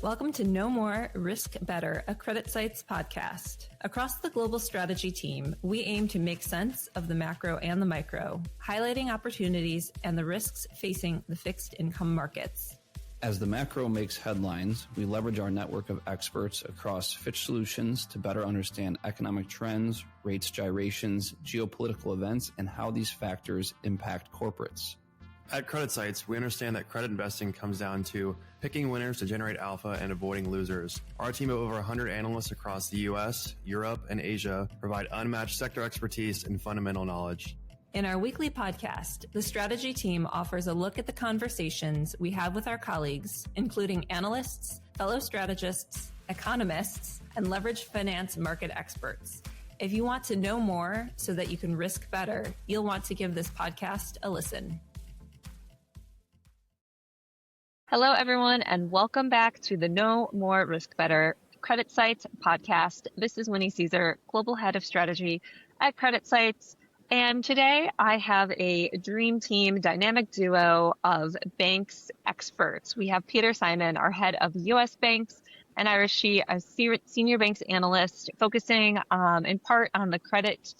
Welcome to Know More, Risk Better, a CreditSights podcast. Across the global strategy team, we aim to make sense of the macro and the micro, highlighting opportunities and the risks facing the fixed income markets. As the macro makes headlines, we leverage our network of experts across Fitch Solutions to better understand economic trends, rates gyrations, geopolitical events, and how these factors impact corporates. At CreditSights, we understand that credit investing comes down to picking winners to generate alpha and avoiding losers. Our team of over 100 analysts across the US, Europe, and Asia provide unmatched sector expertise and fundamental knowledge. In our weekly podcast, the strategy team offers a look at the conversations we have with our colleagues, including analysts, fellow strategists, economists, and leveraged finance market experts. If you want to know more so that you can risk better, you'll want to give this podcast a listen. Hello, everyone, and welcome back to the Know More, Risk Better CreditSights podcast. This is Winnie Cisar, Global Head of Strategy at CreditSights. And today I have a dream team dynamic duo of banks experts. We have Peter Simon, our head of U.S. banks, and Iris Shi, a senior banks analyst, focusing in part on the credit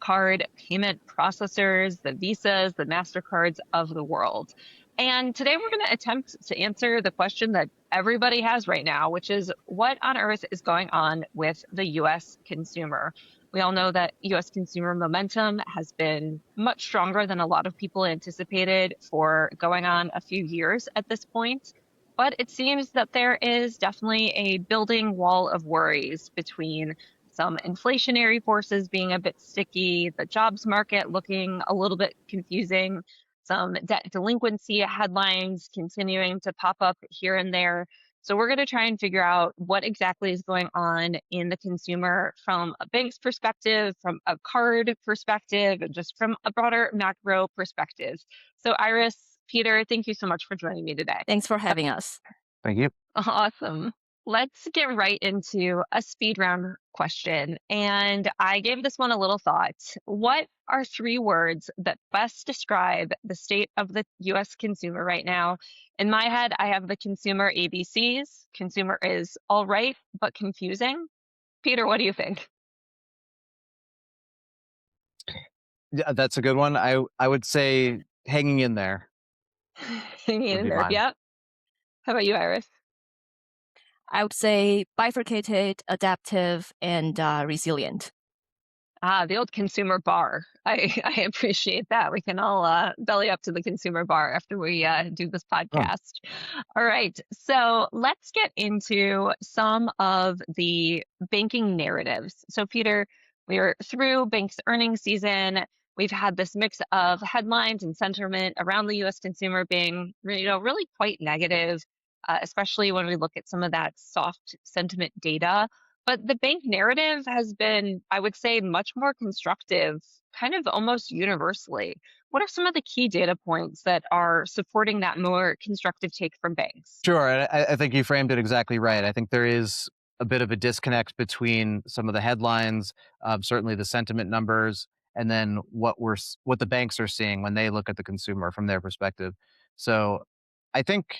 card payment processors, the Visas, the MasterCards of the world. And today we're going to attempt to answer the question that everybody has right now, which is what on earth is going on with the U.S. consumer? We all know that U.S. consumer momentum has been much stronger than a lot of people anticipated for going on a few years at this point. But it seems that there is definitely a building wall of worries between some inflationary forces being a bit sticky, the jobs market looking a little bit confusing, some debt delinquency headlines continuing to pop up here and there. So we're going to try and figure out what exactly is going on in the consumer from a bank's perspective, from a card perspective, and just from a broader macro perspective. So Iris, Peter, thank you so much for joining me today. Thanks for having us. Thank you. Awesome. Let's get right into a speed round question. And I gave this one a little thought. What are 3 words that best describe the state of the U.S. consumer right now? In my head, I have the consumer ABCs. Consumer is all right, but confusing. Peter, what do you think? Yeah, that's a good one. I would say hanging in there. Hanging in there, yep. How about you, Iris? I would say bifurcated, adaptive, and resilient. The old consumer bar. I appreciate that. We can all belly up to the consumer bar after we do this podcast. Oh. All right. So let's get into some of the banking narratives. So Peter, we are through banks earnings season. We've had this mix of headlines and sentiment around the U.S. consumer being, really quite negative. Especially when we look at some of that soft sentiment data. But the bank narrative has been, I would say, much more constructive, kind of almost universally. What are some of the key data points that are supporting that more constructive take from banks? Sure. I think you framed it exactly right. I think there is a bit of a disconnect between some of the headlines, certainly the sentiment numbers, and then what the banks are seeing when they look at the consumer from their perspective. So I think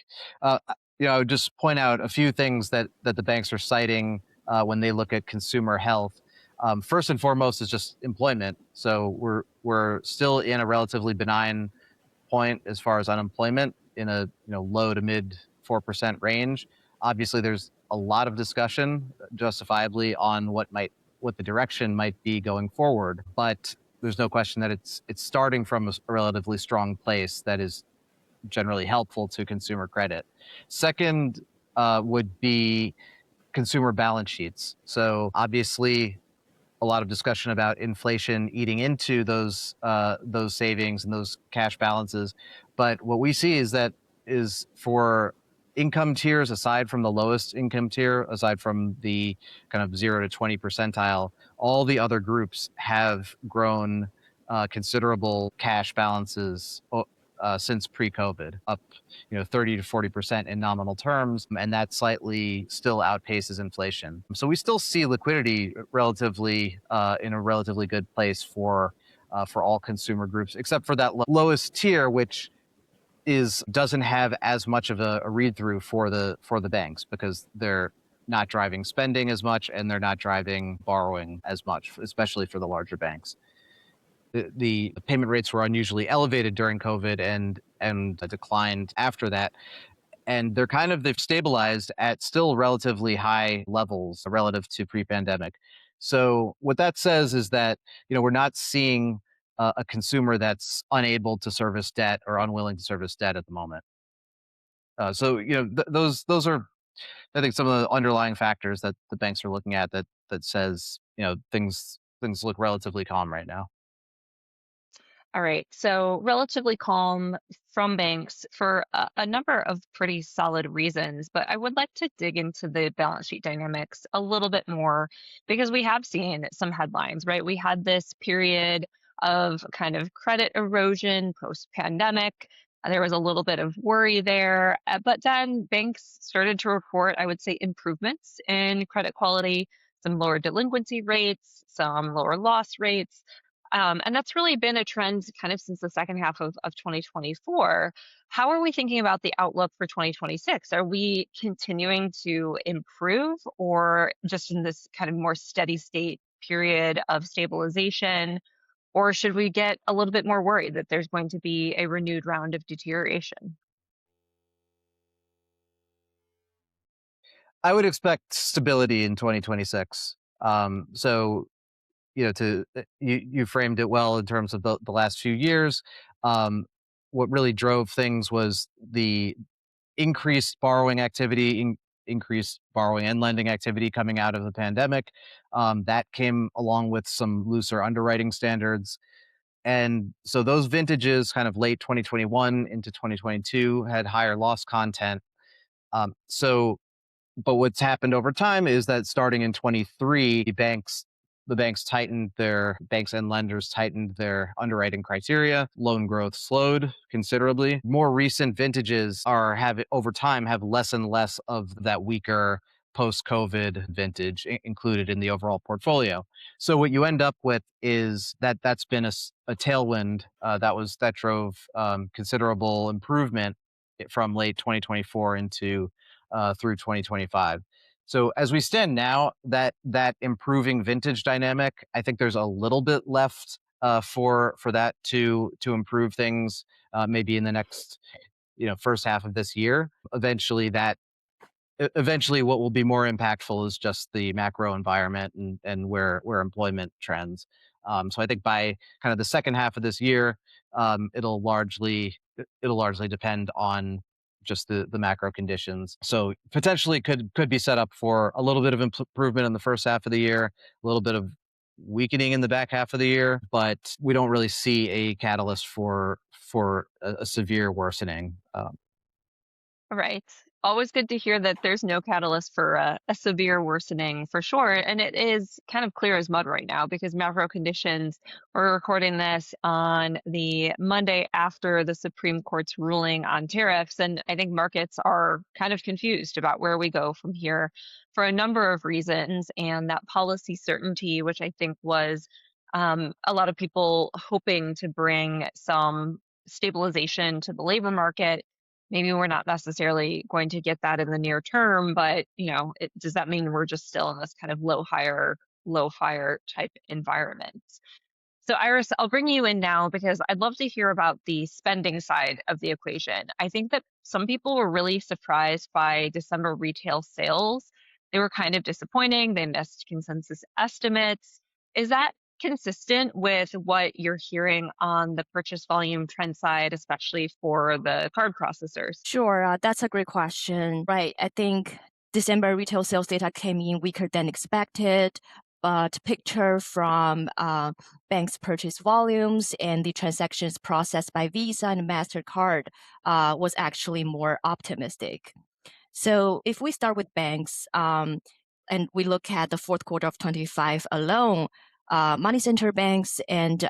I would just point out a few things that the banks are citing when they look at consumer health. First and foremost is just employment. So we're still in a relatively benign point as far as unemployment in a low to mid 4% range. Obviously, there's a lot of discussion, justifiably, on what the direction might be going forward. But there's no question that it's starting from a relatively strong place that is generally helpful to consumer credit. Second would be consumer balance sheets. So obviously, a lot of discussion about inflation eating into those savings and those cash balances. But what we see is for income tiers, aside from the lowest income tier, aside from the kind of 0 to 20 percentile, all the other groups have grown considerable cash balances since pre-COVID, up 30 to 40% in nominal terms, and that slightly still outpaces inflation. So we still see liquidity relatively in a relatively good place for all consumer groups, except for that lowest tier, which doesn't have as much of a read through for the banks, because they're not driving spending as much and they're not driving borrowing as much, especially for the larger banks. The payment rates were unusually elevated during COVID and declined after that. And they've stabilized at still relatively high levels relative to pre-pandemic. So what that says is that, we're not seeing a consumer that's unable to service debt or unwilling to service debt at the moment. Those are, I think, some of the underlying factors that the banks are looking at that says, things look relatively calm right now. All right. So relatively calm from banks for a number of pretty solid reasons, but I would like to dig into the balance sheet dynamics a little bit more because we have seen some headlines, right? We had this period of kind of credit erosion post-pandemic. There was a little bit of worry there, but then banks started to report, I would say, improvements in credit quality, some lower delinquency rates, some lower loss rates. And that's really been a trend kind of since the second half of 2024. How are we thinking about the outlook for 2026? Are we continuing to improve or just in this kind of more steady state period of stabilization? Or should we get a little bit more worried that there's going to be a renewed round of deterioration? I would expect stability in 2026. So, you framed it well in terms of the last few years. What really drove things was the increased borrowing activity, increased borrowing and lending activity coming out of the pandemic. That came along with some looser underwriting standards. And so those vintages, kind of late 2021 into 2022, had higher loss content. So but what's happened over time is that starting in 23, banks and lenders tightened their underwriting criteria. Loan growth slowed considerably. More recent vintages over time have less and less of that weaker post-COVID vintage included in the overall portfolio. So what you end up with is that's been a tailwind that drove considerable improvement from late 2024 into through 2025. So as we stand now, that improving vintage dynamic, I think there's a little bit left for that to improve things, maybe in the next first half of this year. Eventually, what will be more impactful is just the macro environment and where employment trends. So I think by kind of the second half of this year, it'll largely depend on just the macro conditions. So potentially could be set up for a little bit of improvement in the first half of the year, a little bit of weakening in the back half of the year, but we don't really see a catalyst for a severe worsening. Right. Always good to hear that there's no catalyst for a severe worsening for sure. And it is kind of clear as mud right now because macro conditions, we're recording this on the Monday after the Supreme Court's ruling on tariffs. And I think markets are kind of confused about where we go from here for a number of reasons. And that policy certainty, which I think was a lot of people hoping to bring some stabilization to the labor market. Maybe we're not necessarily going to get that in the near term, but does that mean we're just still in this kind of low fire type environment? So Iris, I'll bring you in now because I'd love to hear about the spending side of the equation. I think that some people were really surprised by December retail sales. They were kind of disappointing. They missed consensus estimates. Is that consistent with what you're hearing on the purchase volume trend side, especially for the card processors? Sure, that's a great question. Right, I think December retail sales data came in weaker than expected, but picture from banks' purchase volumes and the transactions processed by Visa and MasterCard was actually more optimistic. So if we start with banks and we look at the fourth quarter of 25 alone, money center banks and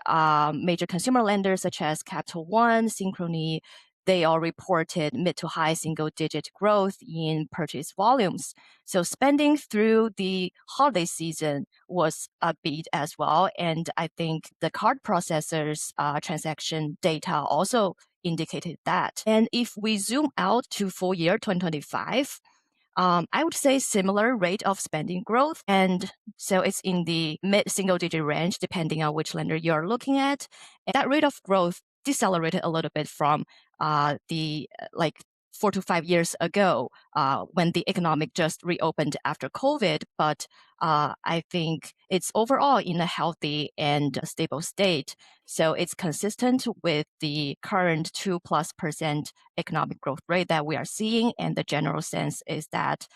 major consumer lenders such as Capital One, Synchrony, they all reported mid to high single-digit growth in purchase volumes. So spending through the holiday season was upbeat as well. And I think the card processors' transaction data also indicated that. And if we zoom out to full year 2025, I would say similar rate of spending growth. And so it's in the mid-single digit range, depending on which lender you're looking at. And that rate of growth decelerated a little bit from the 4 to 5 years ago when the economic just reopened after COVID. But I think it's overall in a healthy and stable state. So it's consistent with the current 2+% economic growth rate that we are seeing. And the general sense is that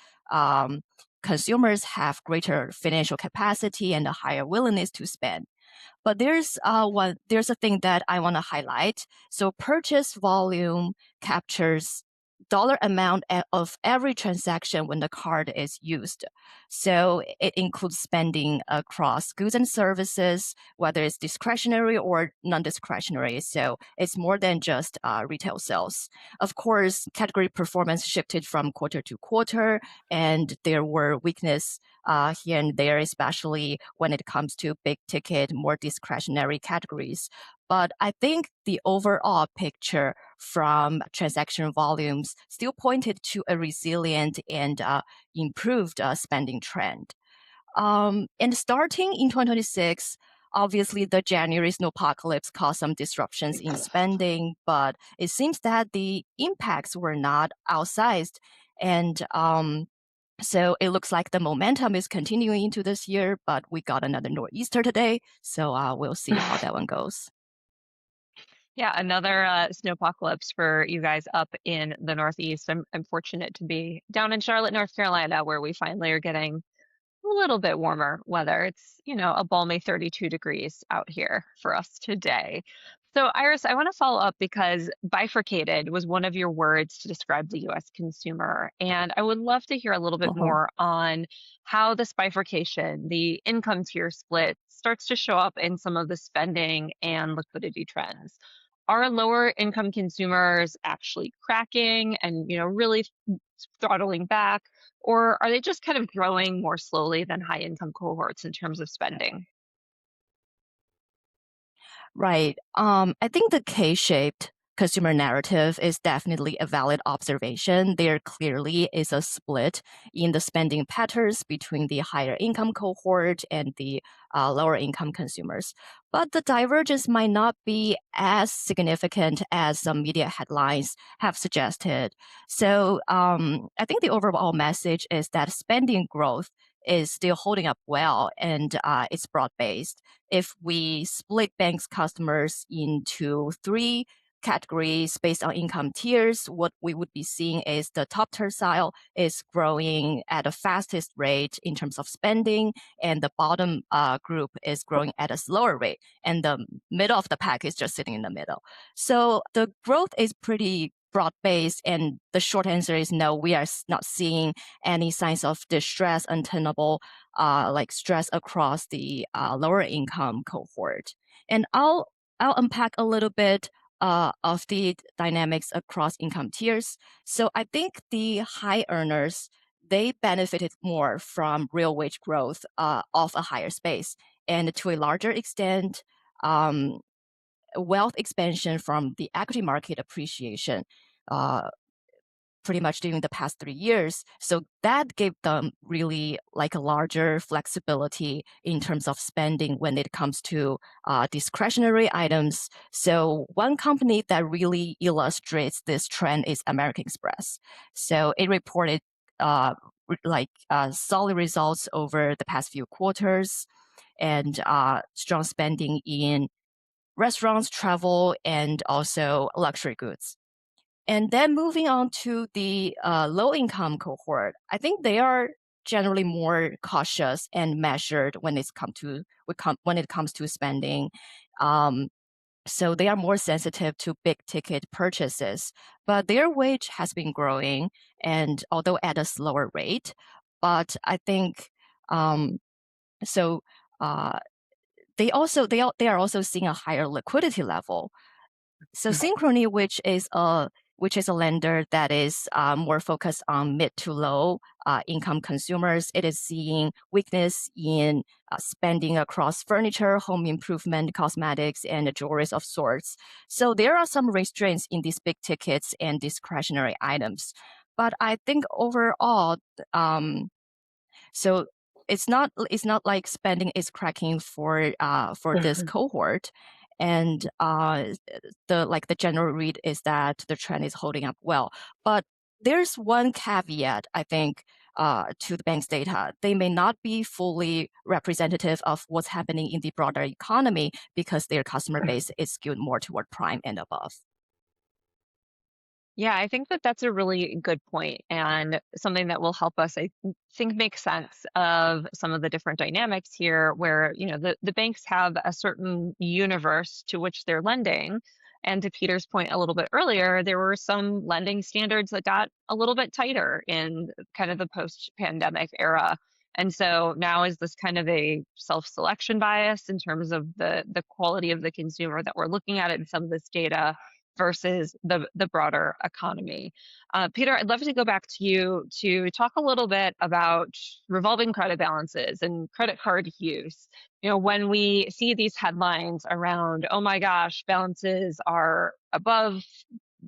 consumers have greater financial capacity and a higher willingness to spend. But there's a thing that I want to highlight. So purchase volume captures dollar amount of every transaction when the card is used. So it includes spending across goods and services, whether it's discretionary or non-discretionary. So it's more than just retail sales. Of course, category performance shifted from quarter to quarter, and there were weakness here and there, especially when it comes to big ticket, more discretionary categories. But I think the overall picture from transaction volumes still pointed to a resilient and improved spending trend. And starting in 2026, obviously the January snowpocalypse caused some disruptions in spending, but it seems that the impacts were not outsized. And so it looks like the momentum is continuing into this year, but we got another nor'easter today. So we'll see how that one goes. Yeah, another snowpocalypse for you guys up in the Northeast. I'm fortunate to be down in Charlotte, North Carolina, where we finally are getting a little bit warmer weather. It's, a balmy 32 degrees out here for us today. So, Iris, I want to follow up because bifurcated was one of your words to describe the US consumer. And I would love to hear a little bit more on how this bifurcation, the income tier split, starts to show up in some of the spending and liquidity trends. Are lower income consumers actually cracking and, really throttling back? Or are they just kind of growing more slowly than high income cohorts in terms of spending? Right. I think the K-shaped consumer narrative is definitely a valid observation. There clearly is a split in the spending patterns between the higher income cohort and the lower income consumers. But the divergence might not be as significant as some media headlines have suggested. So I think the overall message is that spending growth is still holding up well and it's broad-based. If we split banks customers into 3 categories based on income tiers, what we would be seeing is the top tercile is growing at the fastest rate in terms of spending, and the bottom group is growing at a slower rate, and the middle of the pack is just sitting in the middle. So the growth is pretty broad-based, and the short answer is no, we are not seeing any signs of distress, untenable stress across the lower income cohort. And I'll unpack a little bit of the dynamics across income tiers. So I think the high earners, they benefited more from real wage growth of a higher space, and to a larger extent, wealth expansion from the equity market appreciation pretty much during the past 3 years. So that gave them really like a larger flexibility in terms of spending when it comes to discretionary items. So one company that really illustrates this trend is American Express. So it reported solid results over the past few quarters and strong spending in restaurants, travel, and also luxury goods. And then moving on to the low-income cohort, I think they are generally more cautious and measured when it comes to spending. So they are more sensitive to big-ticket purchases, but their wage has been growing, and although at a slower rate, but I think so. They are also seeing a higher liquidity level. So Synchrony, which is a which is a lender that is more focused on mid to low income consumers. It is seeing weakness in spending across furniture, home improvement, cosmetics, and jewelry of sorts. So there are some restraints in these big tickets and discretionary items. But I think overall, so it's not like spending is cracking for this cohort, and the general read is that the trend is holding up well. But there's one caveat, I think, to the bank's data. They may not be fully representative of what's happening in the broader economy because their customer base is skewed more toward prime and above. Yeah, I think that that's a really good point and something that will help us, I think, make sense of some of the different dynamics here where, the banks have a certain universe to which they're lending. And to Peter's point a little bit earlier, there were some lending standards that got a little bit tighter in kind of the post-pandemic era. And so now is this kind of a self-selection bias in terms of the quality of the consumer that we're looking at in some of this data versus the broader economy. Peter, I'd love to go back to you to talk a little bit about revolving credit balances and credit card use. When we see these headlines around, oh my gosh, balances are above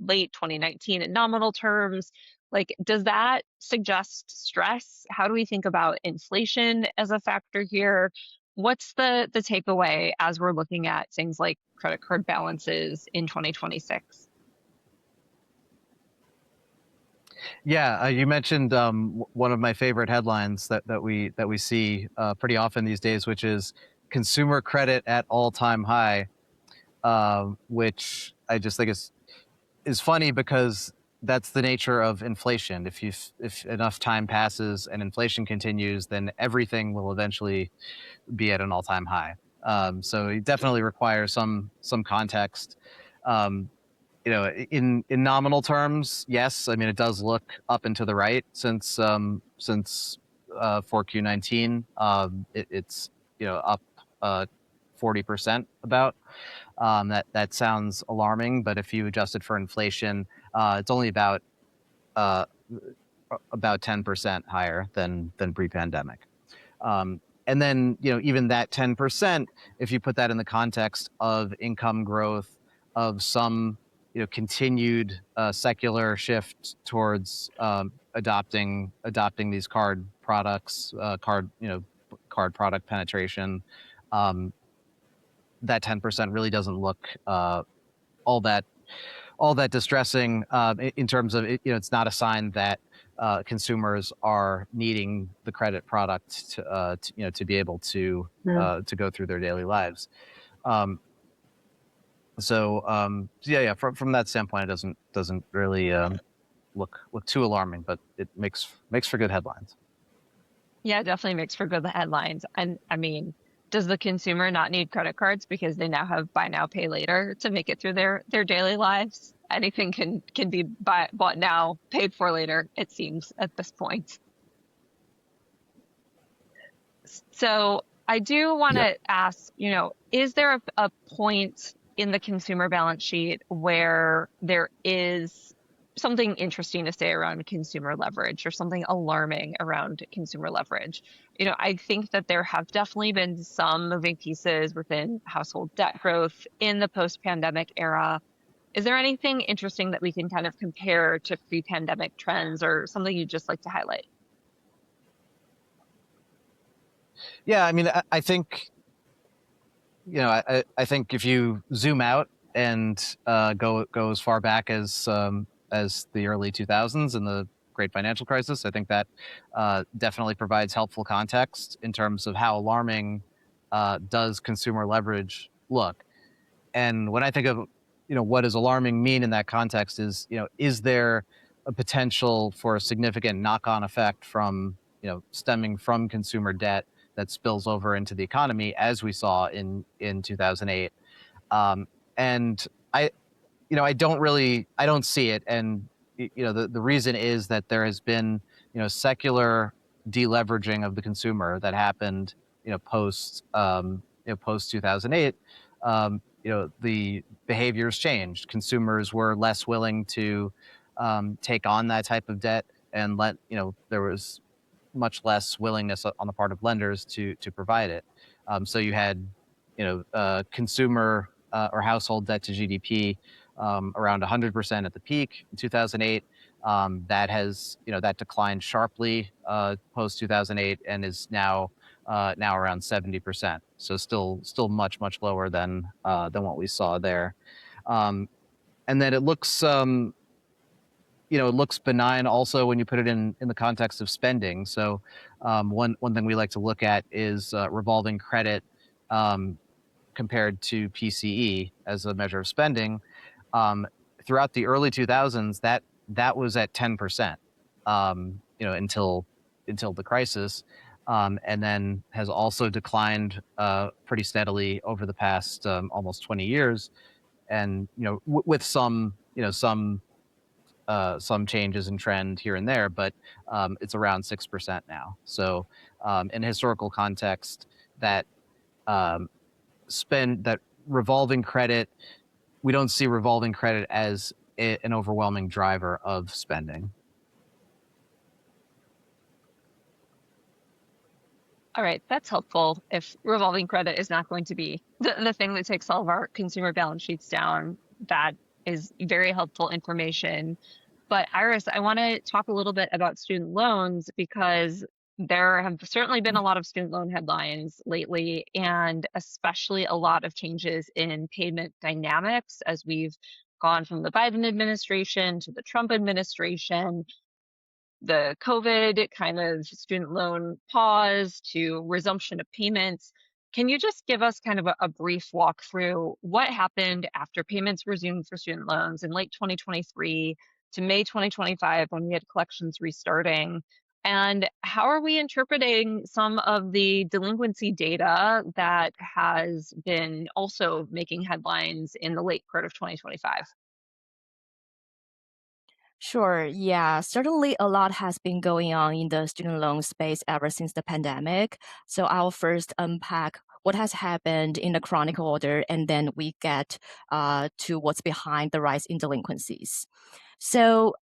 late 2019 in nominal terms, like, does that suggest stress? How do we think about inflation as a factor here? What's the takeaway as we're looking at things like credit card balances in 2026? Yeah, you mentioned one of my favorite headlines that we see pretty often these days, which is consumer credit at all-time high, which I just think is funny because that's the nature of inflation. If enough time passes and inflation continues, then everything will eventually be at an all-time high. So it definitely requires some context. In nominal terms, yes, I mean it does look up and to the right since 4Q19. It's up 40% about. That sounds alarming, but if you adjust it for inflation, it's only about 10% higher than pre-pandemic. And then, even that 10%, if you put that in the context of income growth, of some, continued secular shift towards adopting these card products, card product penetration, that 10% really doesn't look all that distressing in terms of it's not a sign that consumers are needing the credit product to be able to go through their daily lives. From that standpoint, it doesn't really look too alarming, but it makes for good headlines. Yeah, it definitely makes for good headlines. And I mean, does the consumer not need credit cards because they now have buy now, pay later to make it through their daily lives? Anything can be bought now, paid for later, it seems, at this point. So I do want to ask, is there a point in the consumer balance sheet where there is something interesting to say around consumer leverage or something alarming around consumer leverage? I think that there have definitely been some moving pieces within household debt growth in the post-pandemic era. Is there anything interesting that we can kind of compare to pre-pandemic trends or something you'd just like to highlight? Yeah, I mean, I think, I think if you zoom out and go as far back as the early 2000s and the Great Financial Crisis, I think that definitely provides helpful context in terms of how alarming does consumer leverage look. And when I think of what does alarming mean in that context is there a potential for a significant knock-on effect from stemming from consumer debt that spills over into the economy, as we saw in 2008. And I don't see it. And the reason is that there has been secular deleveraging of the consumer that happened post 2008. the behaviors changed. Consumers were less willing to take on that type of debt, and there was much less willingness on the part of lenders to provide it. So you had, consumer or household debt to GDP around 100% at the peak in 2008. That declined sharply post 2008 and is now around 70%. So still much lower than what we saw there. And then it looks benign also when you put it in the context of spending. So one thing we like to look at is revolving credit compared to PCE as a measure of spending. Throughout the early 2000s, that was at 10%, until the crisis, and then has also declined pretty steadily over the past almost 20 years, and with some changes in trend here and there, but it's around 6% now. So in a historical context, that revolving credit, we don't see revolving credit as an overwhelming driver of spending. All right, that's helpful. If revolving credit is not going to be the thing that takes all of our consumer balance sheets down, that is very helpful information. But Iris, I want to talk a little bit about student loans, because there have certainly been a lot of student loan headlines lately, and especially a lot of changes in payment dynamics as we've gone from the Biden administration to the Trump administration, the COVID kind of student loan pause to resumption of payments. Can you just give us kind of a brief walkthrough what happened after payments resumed for student loans in late 2023 to May 2025 when we had collections restarting? And how are we interpreting some of the delinquency data that has been also making headlines in the late part of 2025? Sure. Yeah, certainly a lot has been going on in the student loan space ever since the pandemic. So I'll first unpack what has happened in the chronicle order, and then we get to what's behind the rise in delinquencies. So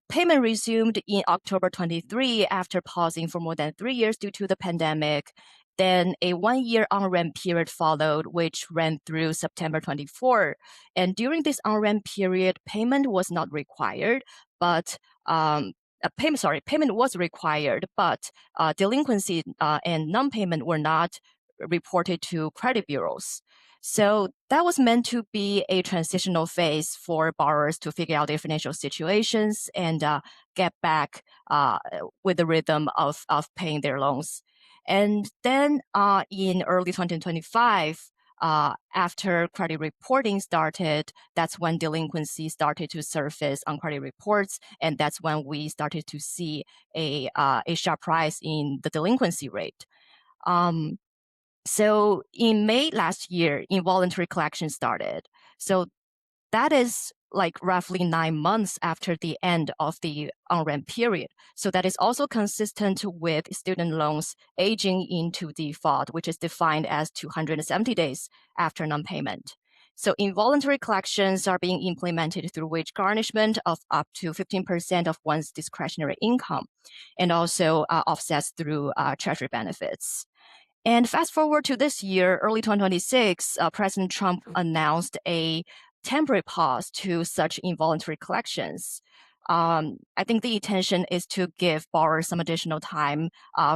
payment resumed in October 23 after pausing for more than 3 years due to the pandemic. Then a 1-year on-ramp period followed, which ran through September 24. And during this on-ramp period, payment was not required, but payment was required, but delinquency and non-payment were not reported to credit bureaus. So that was meant to be a transitional phase for borrowers to figure out their financial situations and get back with the rhythm of paying their loans. And then in early 2025, after credit reporting started, that's when delinquency started to surface on credit reports, and that's when we started to see a sharp rise in the delinquency rate. So in May last year, involuntary collection started. So that is like roughly 9 months after the end of the on-ramp period. So that is also consistent with student loans aging into default, which is defined as 270 days after non-payment. So involuntary collections are being implemented through wage garnishment of up to 15% of one's discretionary income, and also offsets through treasury benefits. And fast forward to this year, early 2026, President Trump announced a temporary pause to such involuntary collections. I think the intention is to give borrowers some additional time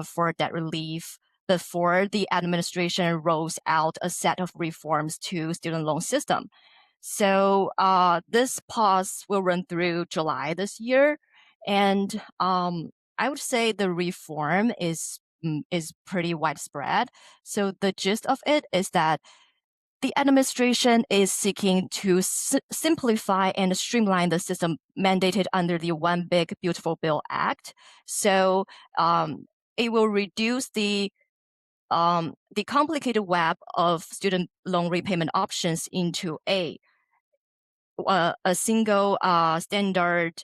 for debt relief before the administration rolls out a set of reforms to student loan system. So this pause will run through July this year, and I would say the reform is pretty widespread. So the gist of it is that the administration is seeking to simplify and streamline the system mandated under the One Big Beautiful Bill Act. So it will reduce the complicated web of student loan repayment options into a single standard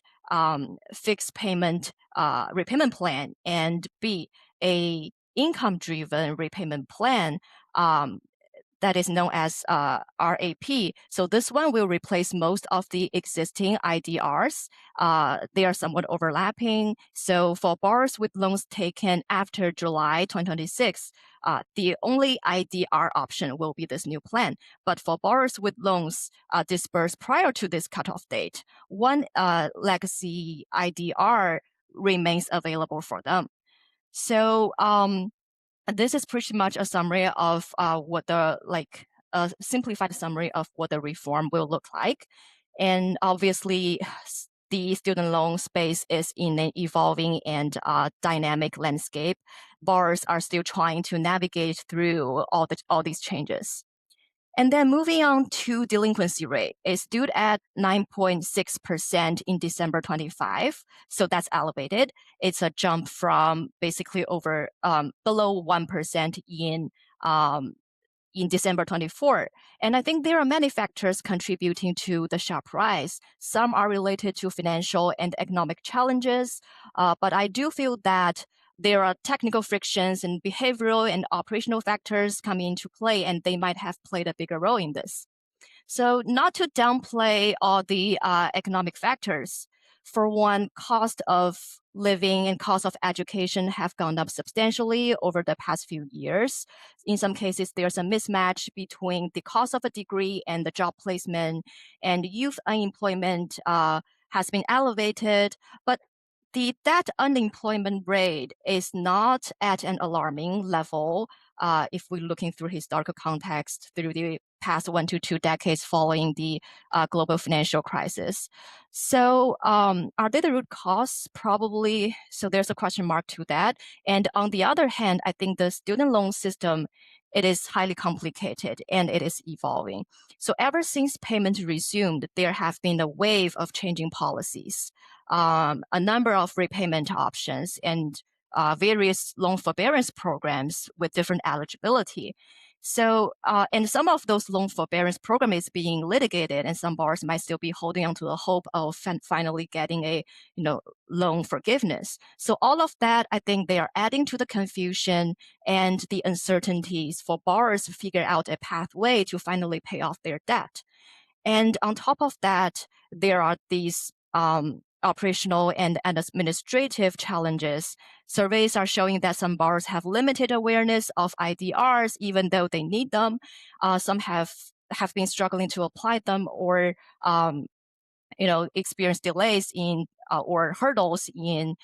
fixed payment repayment plan, and B, a income-driven repayment plan that is known as RAP. So this one will replace most of the existing IDRs. They are somewhat overlapping. So for borrowers with loans taken after July 2026, the only IDR option will be this new plan. But for borrowers with loans disbursed prior to this cutoff date, one legacy IDR remains available for them. So this is pretty much a summary of what the a simplified summary of what the reform will look like. And obviously, the student loan space is in an evolving and dynamic landscape. Borrowers are still trying to navigate through all these changes. And then moving on to delinquency rate, it stood at 9.6% in December 25. So that's elevated. It's a jump from basically over below 1% in December 24. And I think there are many factors contributing to the sharp rise. Some are related to financial and economic challenges, but I do feel that there are technical frictions and behavioral and operational factors coming into play, and they might have played a bigger role in this. So not to downplay all the economic factors. For one, cost of living and cost of education have gone up substantially over the past few years. In some cases, there's a mismatch between the cost of a degree and the job placement, and youth unemployment has been elevated, but that unemployment rate is not at an alarming level if we're looking through historical context through the past 1 to 2 decades following the global financial crisis. So are they the root cause? Probably. So there's a question mark to that. And on the other hand, I think the student loan system, it is highly complicated and it is evolving. So ever since payment resumed, there have been a wave of changing policies, a number of repayment options, and various loan forbearance programs with different eligibility. So, and some of those loan forbearance programs is being litigated, and some borrowers might still be holding on to the hope of finally getting a, loan forgiveness. So all of that, I think they are adding to the confusion and the uncertainties for borrowers to figure out a pathway to finally pay off their debt. And on top of that, there are these operational and administrative challenges. Surveys are showing that some borrowers have limited awareness of IDRs, even though they need them. Some have been struggling to apply them, or experience delays in or hurdles in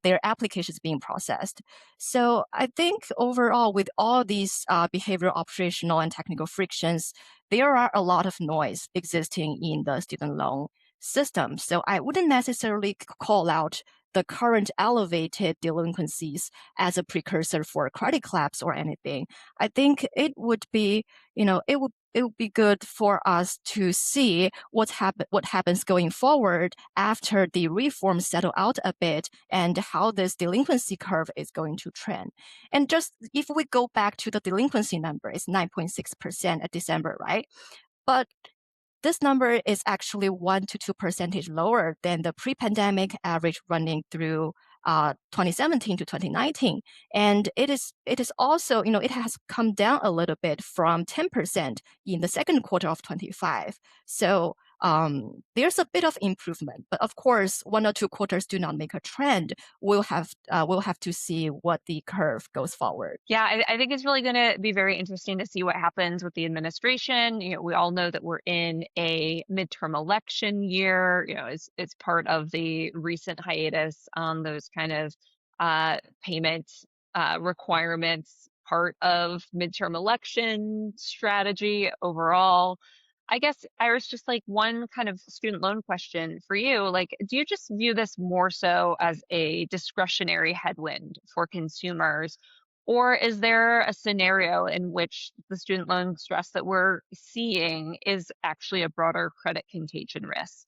their applications being processed. So I think overall, with all these behavioral, operational, and technical frictions, there are a lot of noise existing in the student loan system. So I wouldn't necessarily call out the current elevated delinquencies as a precursor for credit collapse or anything. I think it would be, it would be good for us to see what happens going forward after the reforms settle out a bit and how this delinquency curve is going to trend. And just if we go back to the delinquency number, it's 9.6% at December, right? But this number is actually 1 to 2% lower than the pre-pandemic average running through 2017 to 2019. And it is also, it has come down a little bit from 10% in the second quarter of 25. So there's a bit of improvement, but of course, 1 or 2 quarters do not make a trend. We'll have to see what the curve goes forward. Yeah, I think it's really going to be very interesting to see what happens with the administration. We all know that we're in a midterm election year. It's part of the recent hiatus on those kind of payment requirements, part of midterm election strategy overall. I guess, Iris, just like one kind of student loan question for you, like, do you just view this more so as a discretionary headwind for consumers? Or is there a scenario in which the student loan stress that we're seeing is actually a broader credit contagion risk?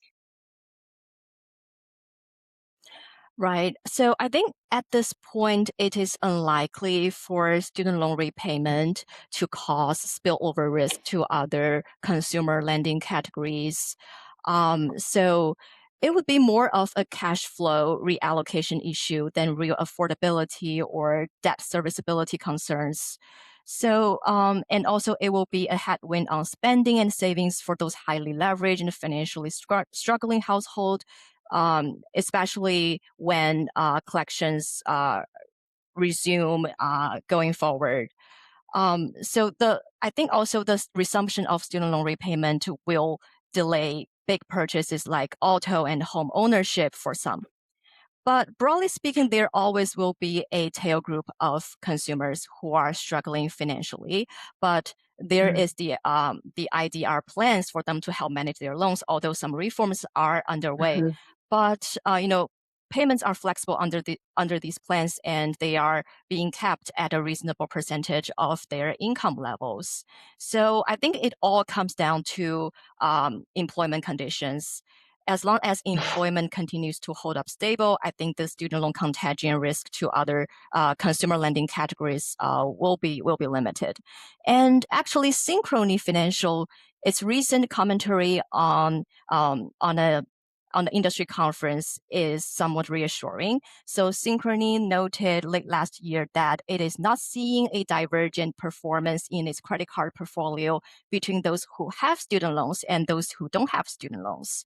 Right. So I think at this point, it is unlikely for student loan repayment to cause spillover risk to other consumer lending categories. So it would be more of a cash flow reallocation issue than real affordability or debt serviceability concerns. So, and also it will be a headwind on spending and savings for those highly leveraged and financially struggling household, especially when collections resume going forward. So I think also the resumption of student loan repayment will delay big purchases like auto and home ownership for some. But broadly speaking, there always will be a tail group of consumers who are struggling financially. But there is the IDR plans for them to help manage their loans, although some reforms are underway. But payments are flexible under these plans, and they are being capped at a reasonable percentage of their income levels. So I think it all comes down to employment conditions. As long as employment continues to hold up stable, I think the student loan contagion risk to other consumer lending categories will be limited. And actually, Synchrony Financial, its recent commentary on the industry conference is somewhat reassuring. So Synchrony noted late last year that it is not seeing a divergent performance in its credit card portfolio between those who have student loans and those who don't have student loans.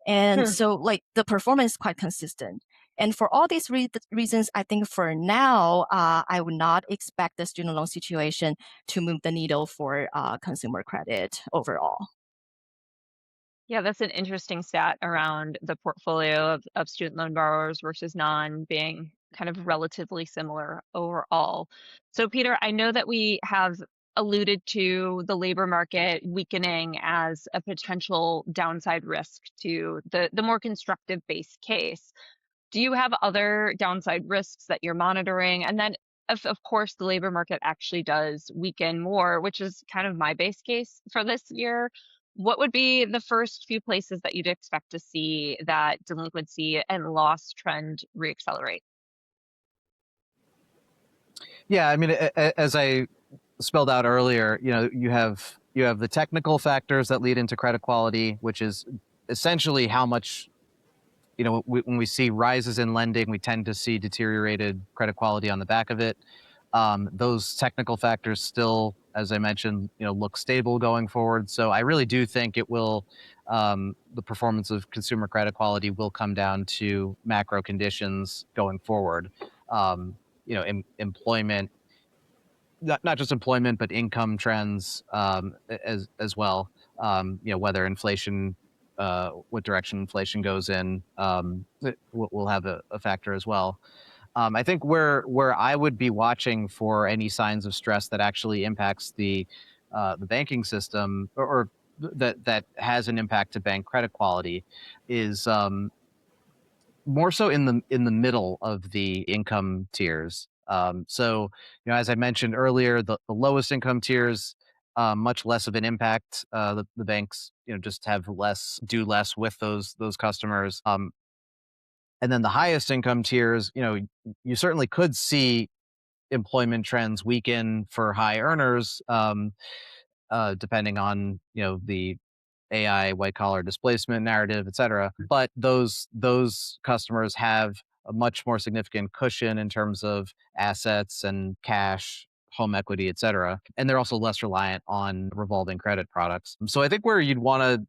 And so the performance is quite consistent. And for all these reasons, I think for now, I would not expect the student loan situation to move the needle for consumer credit overall. Yeah, that's an interesting stat around the portfolio of student loan borrowers versus non being kind of relatively similar overall. So, Peter, I know that we have alluded to the labor market weakening as a potential downside risk to the more constructive base case. Do you have other downside risks that you're monitoring? And then, of course, the labor market actually does weaken more, which is kind of my base case for this year. What would be the first few places that you'd expect to see that delinquency and loss trend reaccelerate? Yeah, I mean, as I spelled out earlier, you have the technical factors that lead into credit quality, which is essentially how much, when we see rises in lending, we tend to see deteriorated credit quality on the back of it. Those technical factors still, as I mentioned, look stable going forward. So I really do think it will, the performance of consumer credit quality will come down to macro conditions going forward. Employment, not just employment, but income trends as well. Whether inflation, what direction inflation goes in, will have a factor as well. I think where I would be watching for any signs of stress that actually impacts the banking system or that has an impact to bank credit quality is more so in the middle of the income tiers. So, as I mentioned earlier, the lowest income tiers, much less of an impact. The banks, just have do less with those customers. And then the highest income tiers, you certainly could see employment trends weaken for high earners, depending on the AI white collar displacement narrative, et cetera. But those customers have a much more significant cushion in terms of assets and cash, home equity, et cetera. And they're also less reliant on revolving credit products. So I think where you'd want to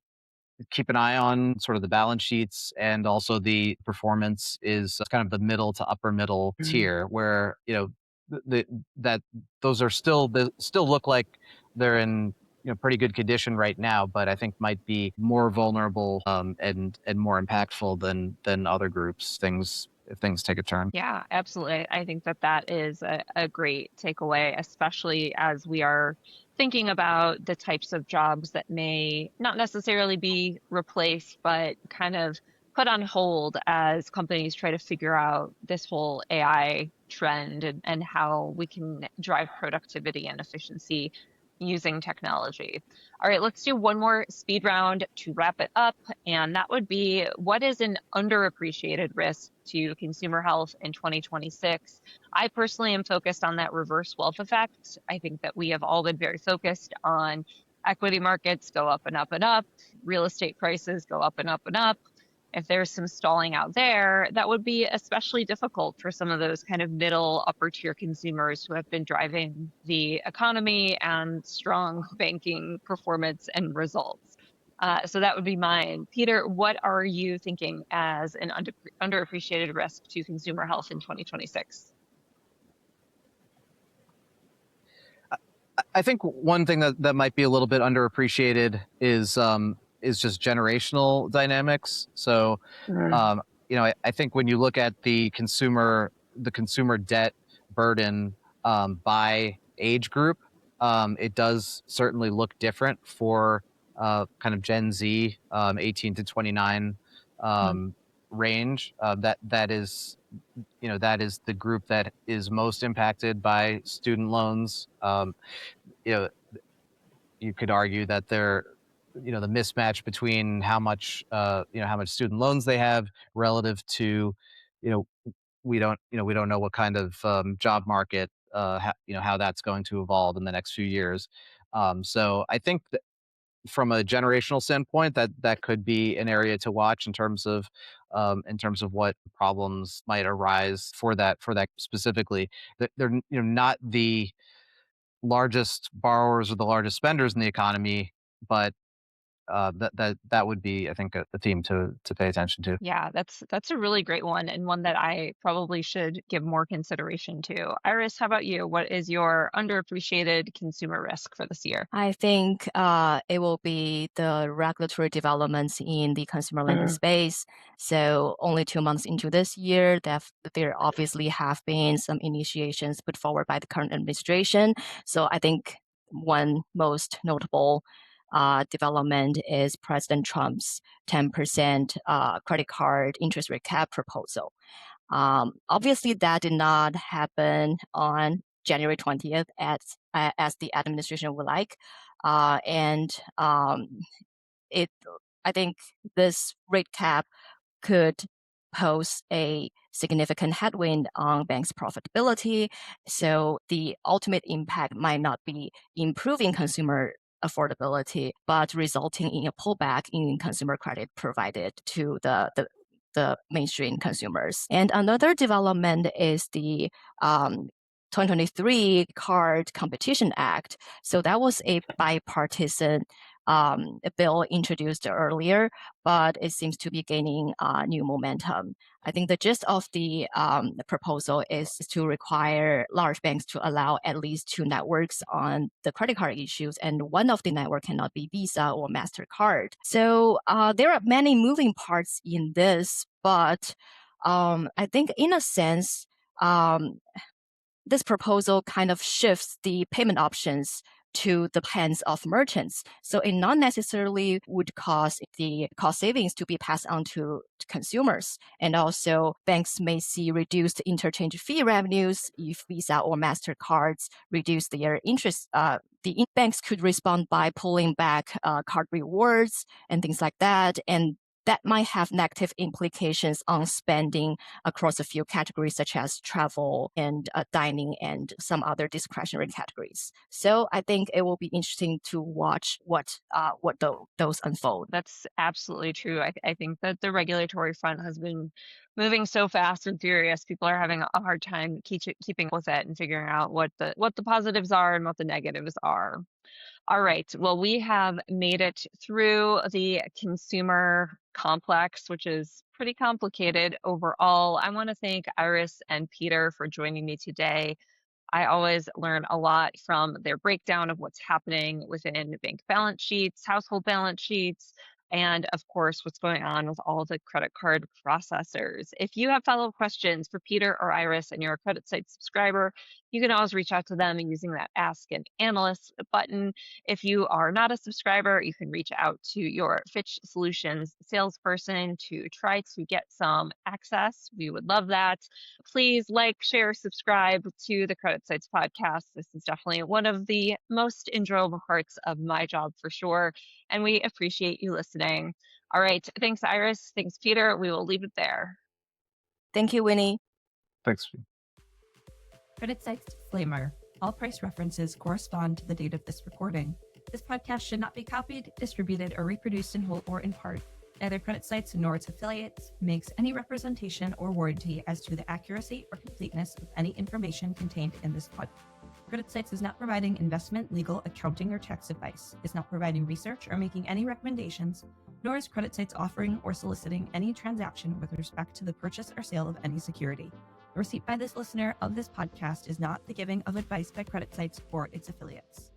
keep an eye on sort of the balance sheets and also the performance is kind of the middle to upper middle tier where, that those are they still look like they're in pretty good condition right now, but I think might be more vulnerable and more impactful than other groups. If things take a turn. Yeah, absolutely. I think that is a great takeaway, especially as we are thinking about the types of jobs that may not necessarily be replaced, but kind of put on hold as companies try to figure out this whole AI trend and how we can drive productivity and efficiency using technology. All right, let's do one more speed round to wrap it up. And that would be, what is an underappreciated risk to consumer health in 2026? I personally am focused on that reverse wealth effect. I think that we have all been very focused on equity markets go up and up and up, real estate prices go up and up and up. if there's some stalling out there, that would be especially difficult for some of those kind of middle upper tier consumers who have been driving the economy and strong banking performance and results. So that would be mine. Peter, what are you thinking as an underappreciated risk to consumer health in 2026? I think one thing that might be a little bit underappreciated is just generational dynamics. So, I think when you look at the consumer debt burden by age group, it does certainly look different for kind of Gen Z, 18 to 29 range. That is the group that is most impacted by student loans. You could argue that the mismatch between how much student loans they have relative to, we don't know what kind of job market, how that's going to evolve in the next few years. So I think that from a generational standpoint, that could be an area to watch in terms of what problems might arise for that specifically. They're not the largest borrowers or the largest spenders in the economy, but that would be, I think, a theme to pay attention to. Yeah, that's a really great one, and one that I probably should give more consideration to. Iris, how about you? What is your underappreciated consumer risk for this year? I think it will be the regulatory developments in the consumer lending space. So only 2 months into this year, there obviously have been some initiations put forward by the current administration. So I think one most notable development is President Trump's 10% credit card interest rate cap proposal. Obviously, that did not happen on January 20th as the administration would like. I think this rate cap could pose a significant headwind on banks' profitability. So the ultimate impact might not be improving consumer affordability, but resulting in a pullback in consumer credit provided to the mainstream consumers. And another development is the 2023 Card Competition Act. So that was a bipartisan bill introduced earlier, but it seems to be gaining new momentum. I think the gist of the proposal is to require large banks to allow at least 2 networks on the credit card issues, and one of the network cannot be Visa or MasterCard. So there are many moving parts in this, but I think in a sense, this proposal kind of shifts the payment options to the hands of merchants. So it not necessarily would cause the cost savings to be passed on to consumers. And also banks may see reduced interchange fee revenues if Visa or MasterCards reduce their interest. The banks could respond by pulling back card rewards and things like that. And that might have negative implications on spending across a few categories, such as travel and dining and some other discretionary categories. So I think it will be interesting to watch what those unfold. That's absolutely true. I think that the regulatory front has been moving so fast and furious. People are having a hard time keeping up with it and figuring out what the positives are and what the negatives are. All right. Well, we have made it through the consumer complex, which is pretty complicated overall. I want to thank Iris and Peter for joining me today. I always learn a lot from their breakdown of what's happening within bank balance sheets, household balance sheets, and of course, what's going on with all the credit card processors. If you have follow-up questions for Peter or Iris and you're a CreditSights subscriber, you can always reach out to them using that Ask an Analyst button. If you are not a subscriber, you can reach out to your Fitch Solutions salesperson to try to get some access. We would love that. Please like, share, subscribe to the CreditSights podcast. This is definitely one of the most enjoyable parts of my job for sure, and we appreciate you listening. All right. Thanks, Iris. Thanks, Peter. We will leave it there. Thank you, Winnie. Thanks. CreditSights disclaimer. All price references correspond to the date of this recording. This podcast should not be copied, distributed, or reproduced in whole or in part Neither CreditSights nor its affiliates makes any representation or warranty as to the accuracy or completeness of any information contained in this podcast. CreditSights is not providing investment, legal, accounting, or tax advice, is not providing research or making any recommendations, nor is CreditSights offering or soliciting any transaction with respect to the purchase or sale of any security. The receipt by this listener of this podcast is not the giving of advice by CreditSights or its affiliates.